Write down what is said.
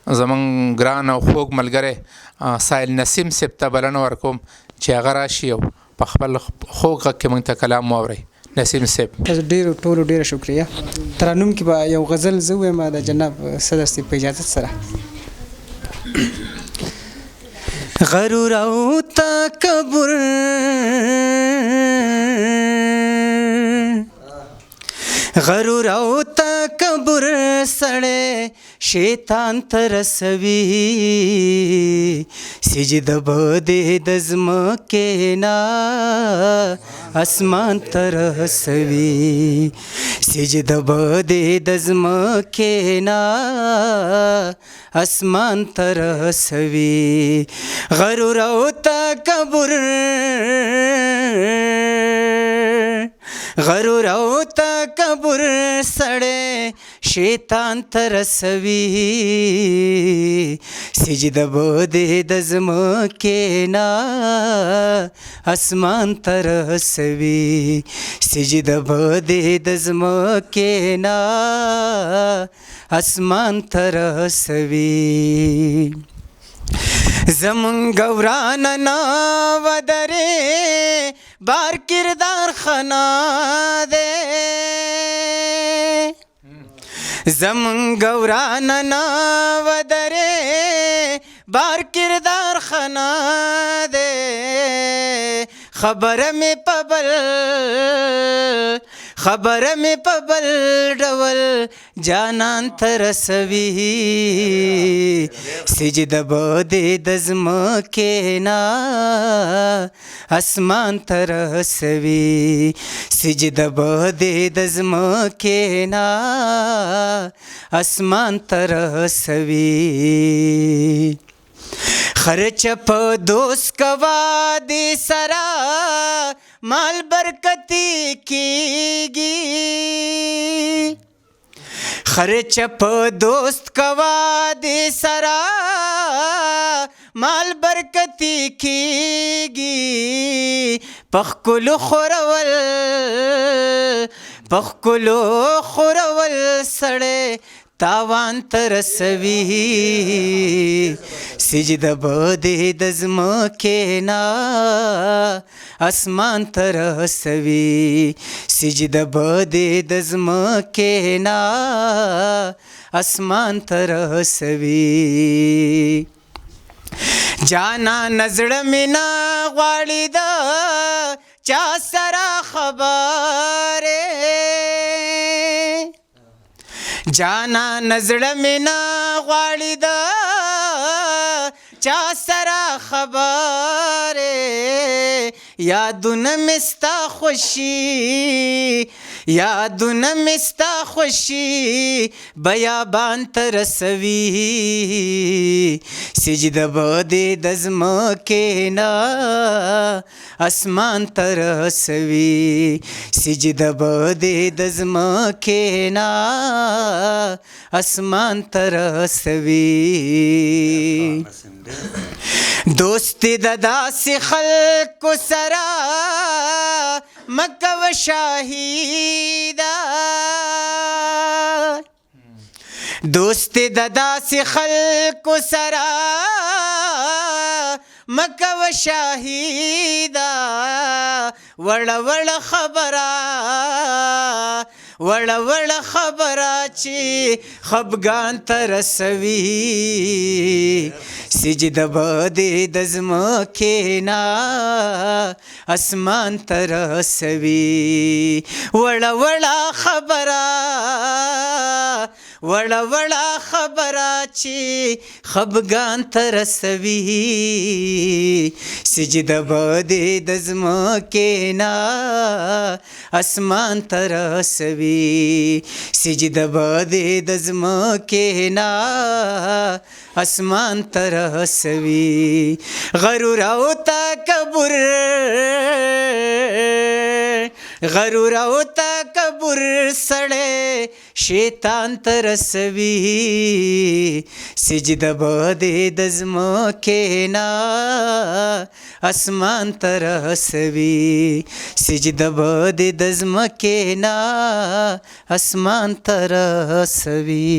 زمونږ ګران او خوږ ملګری سایل نسیم صاحب ته بلنه ورکوم چې هغه راشي او په خپل خوږ غږ کې موږ ته کلام واورئ. نسیم صاحب ډیره شکریه. ترانوم کې به یو غزل زه ووایم د جناب صدر صاحب په اجازت سره. غرور او تکبر غرور او تکبر سړی شیطان ته رسوي سجده به دې د ځمکې نه اسمان ته رسوي سجده به دې د ځمکې نه اسمان ته رسوي. غرور او تکبر غرور او تکبر سړی شیطان ته رسوي سجده به دې د ځمکې نه اسمان ته رسوي سجده به دې د ځمکې نه اسمان ته رسوي. زمونږ ورانه نه ودرې بار کردار خنا دے زمونږ ورانه نه ودرې بار کردار خنا دے خبره مې په بل ډول جانان ته رسوي سجده به دې د ځمکې نه اسمان ته رسوي سجده به دې د ځمکې نه اسمان ته رسوي. خرچ په دوست کوا دې سره مال برکتی کیږي خرچ په دوست کوا دې سره مال برکتی کیږي پخکلو خورول سړی تاوان ته رسوي سجده به دې د ځمکې نه اسمان ته رسوي سجده به دې د ځمکې نه اسمان ته رسوي. جانا نزړه مې نه غواړي د چا سره خبرې جانا نزړه مې نه غواړي د چا سره خبرې یادونه مې ستا خوشي بیابان ته رسوي سجده به دې د ځمکې نه اسمان ته رسوي سجده به دې د ځمکې نه اسمان ته رسوي. دوستی د داسې خلکو سره مکوه شاهیده دوستی د داسې خلکو سره مکوه شاهیده وړه خبره چې خفګان ته رسوي سجده به دې د ځمکې نه اسمان ته رسوي وړه خبره چې خفګان ته رسوي سجده به دې د ځمکې نه اسمان ته رسوي سجده به دې د ځمکې نه اسمان ته رسوي. غرور او تکبر سړی شیطان ته رسوي سجده به دې د ځمکې نه اسمان ته رسوي سجده به دې د ځمکې نه اسمان ته رسوي.